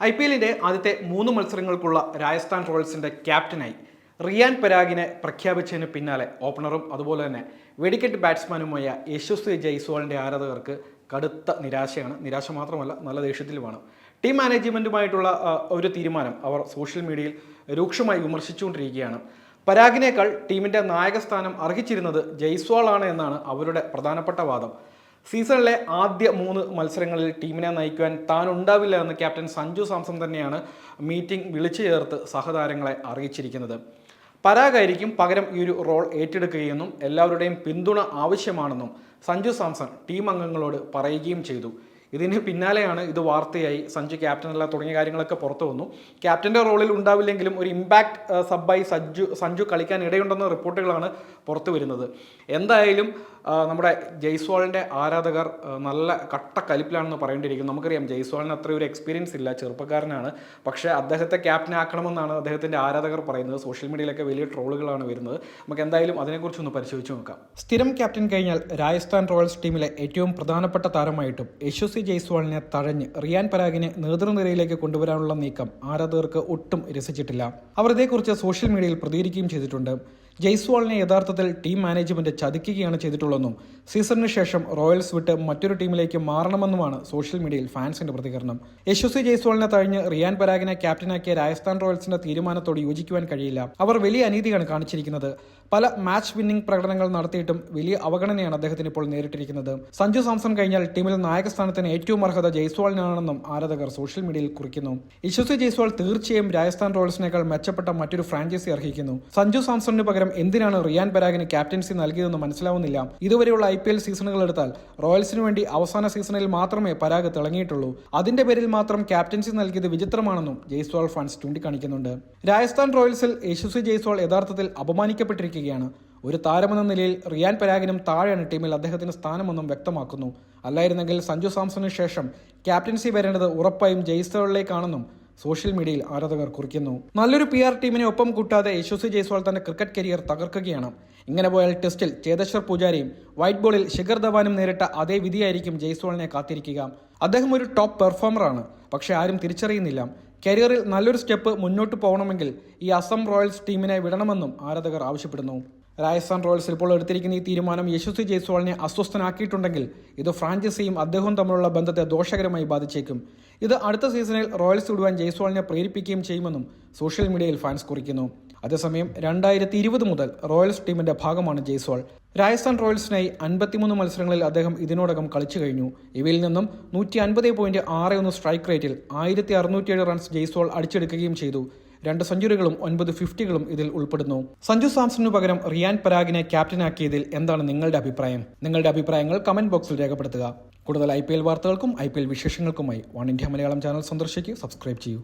IPL ആദ്യത്തെ 3 മത്സരങ്ങൾക്കുള്ള രാജസ്ഥാൻ റോയൽസിന്റെ ക്യാപ്റ്റനായി റിയാൻ പരാഗിനെ പ്രഖ്യാപിച്ചതിന് പിന്നാലെ ഓപ്പണറും അതുപോലെ തന്നെ വെടിക്കെട്ട് ബാറ്റ്സ്മാനുമായ യശസ്വി ജയ്സ്വാളിന്റെ ആരാധകർക്ക് കടുത്ത നിരാശയാണ്. നിരാശ മാത്രമല്ല, നല്ല ദേഷ്യത്തിലുമാണ്. ടീം മാനേജ്മെന്റുമായിട്ടുള്ള ഒരു തീരുമാനം അവർ സോഷ്യൽ മീഡിയയിൽ രൂക്ഷമായി വിമർശിച്ചുകൊണ്ടിരിക്കുകയാണ്. പരാഗിനേക്കാൾ ടീമിന്റെ നായകസ്ഥാനം അർഹിച്ചിരുന്നത് ജയ്സ്വാളാണ് എന്നാണ് അവരുടെ പ്രധാനപ്പെട്ട വാദം. സീസണിലെ ആദ്യ 3 മത്സരങ്ങളിൽ ടീമിനെ നയിക്കുവാൻ താൻ ഉണ്ടാവില്ല എന്ന് ക്യാപ്റ്റൻ സഞ്ജു സാംസൺ തന്നെയാണ് മീറ്റിംഗ് വിളിച്ചു ചേർത്ത് സഹതാരങ്ങളെ അറിയിച്ചിരിക്കുന്നത്. പരാഗായിരിക്കും പകരം ഈ ഒരു റോൾ ഏറ്റെടുക്കുകയെന്നും എല്ലാവരുടെയും പിന്തുണ ആവശ്യമാണെന്നും സഞ്ജു സാംസൺ ടീം അംഗങ്ങളോട് പറയുകയും ചെയ്തു. ഇതിന് പിന്നാലെയാണ് ഇത് വാർത്തയായി. സഞ്ജു ക്യാപ്റ്റനല്ല തുടങ്ങിയ കാര്യങ്ങളൊക്കെ പുറത്തു വന്നു. ക്യാപ്റ്റൻ്റെ റോളിൽ ഉണ്ടാവില്ലെങ്കിലും ഒരു ഇമ്പാക്റ്റ് സബ്ബായി സഞ്ജു കളിക്കാൻ ഇടയുണ്ടെന്ന റിപ്പോർട്ടുകളാണ് പുറത്തു വരുന്നത്. എന്തായാലും നമ്മുടെ ജയ്സ്വാളിൻ്റെ ആരാധകർ നല്ല കട്ട കലിപ്പിലാണെന്ന് പറയേണ്ടിയിരിക്കുന്നു. നമുക്കറിയാം ജയ്സ്വാളിന് അത്ര ഒരു എക്സ്പീരിയൻസ് ഇല്ല, ചെറുപ്പക്കാരനാണ്. പക്ഷേ അദ്ദേഹത്തെ ക്യാപ്റ്റൻ ആക്കണമെന്നാണ് അദ്ദേഹത്തിൻ്റെ ആരാധകർ പറയുന്നത്. സോഷ്യൽ മീഡിയയിലൊക്കെ വലിയ ട്രോളുകളാണ് വരുന്നത്. നമുക്ക് എന്തായാലും അതിനെക്കുറിച്ചൊന്ന് പരിശോധിച്ച് നോക്കാം. സ്ഥിരം ക്യാപ്റ്റൻ കഴിഞ്ഞാൽ രാജസ്ഥാൻ റോയൽസ് ടീമിലെ ഏറ്റവും പ്രധാനപ്പെട്ട താരമായിട്ടും യശസ്വി ജയ്സ്വാളിനെ തഴഞ്ഞ് റിയാൻ പരാഗിനെ നേതൃനിരയിലേക്ക് കൊണ്ടുവരാനുള്ള നീക്കം ആരാധകർക്ക് ഒട്ടും രസിച്ചിട്ടില്ല. അവർ ഇതേക്കുറിച്ച് സോഷ്യൽ മീഡിയയിൽ പ്രതികരിക്കുകയും ചെയ്തിട്ടുണ്ട്. ജയ്സ്വാളിനെ യഥാർത്ഥത്തിൽ ടീം മാനേജ്മെന്റ് ചതിക്കുകയാണ് ചെയ്തിട്ടുള്ളതെന്നും സീസണിന് ശേഷം റോയൽസ് വിട്ട് മറ്റൊരു ടീമിലേക്ക് മാറണമെന്നുമാണ് സോഷ്യൽ മീഡിയയിൽ ഫാൻസിന്റെ പ്രതികരണം. യശസ്വി ജയ്സ്വാളിനെ തഴഞ്ഞ് റിയാൻ പരാഗിനെ ക്യാപ്റ്റനാക്കിയ രാജസ്ഥാൻ റോയൽസിന്റെ തീരുമാനത്തോട് യോജിക്കുവാൻ കഴിയില്ല. അവർ വലിയ അനീതിയാണ് കാണിച്ചിരിക്കുന്നത്. പല മാച്ച് വിന്നിംഗ് പ്രകടനങ്ങൾ നടത്തിയിട്ടും വലിയ അവഗണനയാണ് അദ്ദേഹത്തിന് ഇപ്പോൾ നേരിട്ടിരിക്കുന്നത്. സഞ്ജു സാംസൺ കഴിഞ്ഞാൽ ടീമിൽ നായകസ്ഥാനത്തിന് ഏറ്റവും അർഹത ജയ്സ്വാളിനാണെന്നും ആരാധകർ സോഷ്യൽ മീഡിയയിൽ കുറിക്കുന്നു. യശസ്വി ജയ്സ്വാൾ തീർച്ചയായും രാജസ്ഥാൻ റോയൽസിനേക്കാൾ മെച്ചപ്പെട്ട മറ്റൊരു ഫ്രാഞ്ചൈസി അർഹിക്കുന്നു. സഞ്ജു സാംസണിന് പകരം എന്തിനാണ് റിയാൻ പരാഗിന് ക്യാപ്റ്റൻസി നൽകിയതെന്ന് മനസ്സിലാവുന്നില്ല. ഇതുവരെയുള്ള IPL സീസണുകൾ എടുത്താൽ റോയൽസിന് വേണ്ടി അവസാന സീസണിൽ മാത്രമേ പരാഗ് തിളങ്ങിയിട്ടുള്ളൂ. അതിന്റെ പേരിൽ മാത്രം ക്യാപ്റ്റൻസി നൽകിയത് വിചിത്രമാണെന്നും ജയ്സ്വാൾ ഫാൻസ് ചൂണ്ടിക്കാണിക്കുന്നുണ്ട്. രാജസ്ഥാൻ റോയൽസിൽ യശസ്വി ജയ്സ്വാൾ യഥാർത്ഥത്തിൽ അപമാനിക്കപ്പെട്ടിരിക്കുകയാണ്. ഒരു താരമെന്ന നിലയിൽ റിയാൻ പരാഗിനും താഴെയാണ് ടീമിൽ അദ്ദേഹത്തിന് സ്ഥാനമെന്നും വ്യക്തമാക്കുന്നു. അല്ലായിരുന്നെങ്കിൽ സഞ്ജു സാംസണിന് ശേഷം ക്യാപ്റ്റൻസി വരേണ്ടത് ഉറപ്പായും ജയ്സ്വാളിലേക്കാണെന്നും സോഷ്യൽ മീഡിയയിൽ ആരാധകർ കുറിക്കുന്നു. നല്ലൊരു PR ടീമിനെ ഒപ്പം കൂട്ടാതെ യശസ്വി ജയ്സ്വാൾ തന്റെ ക്രിക്കറ്റ് കരിയർ തകർക്കുകയാണ്. ഇങ്ങനെ പോയാൽ ടെസ്റ്റിൽ ചേതേശ്വർ പൂജാരയും വൈറ്റ് ബോളിൽ ശിഖർ ധവാനും നേരിട്ട അതേ വിധിയായിരിക്കും ജയ്സ്വാളിനെ കാത്തിരിക്കുക. അദ്ദേഹം ഒരു ടോപ്പ് പെർഫോമറാണ്, പക്ഷേ ആരും തിരിച്ചറിയുന്നില്ല. കരിയറിൽ നല്ലൊരു സ്റ്റെപ്പ് മുന്നോട്ട് പോകണമെങ്കിൽ ഈ അസം റോയൽസ് ടീമിനെ വിടണമെന്നും ആരാധകർ ആവശ്യപ്പെടുന്നു. രാജസ്ഥാൻ റോയൽസ് ഇപ്പോൾ എടുത്തിരിക്കുന്ന ഈ തീരുമാനം യശസ്വി ജയ്സ്വാളിനെ അസ്വസ്ഥനാക്കിയിട്ടുണ്ടെങ്കിൽ ഇത് ഫ്രാഞ്ചൈസിയും അദ്ദേഹവും തമ്മിലുള്ള ബന്ധത്തെ ദോഷകരമായി ബാധിച്ചേക്കും. ഇത് അടുത്ത സീസണിൽ റോയൽസ് വിടുവാൻ ജയ്സ്വാളിനെ പ്രേരിപ്പിക്കുകയും ചെയ്യുമെന്നും സോഷ്യൽ മീഡിയയിൽ ഫാൻസ് കുറിക്കുന്നു. അതേസമയം 2020 മുതൽ റോയൽസ് ടീമിന്റെ ഭാഗമാണ് ജയ്സ്വാൾ. രാജസ്ഥാൻ റോയൽസിനായി 53 മത്സരങ്ങളിൽ അദ്ദേഹം ഇതിനോടകം കളിച്ചു കഴിഞ്ഞു. ഇവയിൽ നിന്നും 150.61 സ്ട്രൈക്ക് റേറ്റിൽ 1607 റൺസ് ജയ്സ്വാൾ അടിച്ചെടുക്കുകയും ചെയ്തു. 2 സെഞ്ചുറികളും 9 50കളും ഇതിൽ ഉൾപ്പെടുന്നു. സഞ്ജു സാംസണിനു പകരം റിയാൻ പരാഗിനെ ക്യാപ്റ്റനാക്കിയതിൽ എന്താണ് നിങ്ങളുടെ അഭിപ്രായം? നിങ്ങളുടെ അഭിപ്രായങ്ങൾ കമന്റ് ബോക്സിൽ രേഖപ്പെടുത്തുക. കൂടുതൽ IPL വാർത്തകൾക്കും IPL വിശേഷങ്ങൾക്കുമായി വൺ ഇന്ത്യ മലയാളം ചാനൽ സന്ദർശിക്കൂ, സബ്സ്ക്രൈബ് ചെയ്യൂ.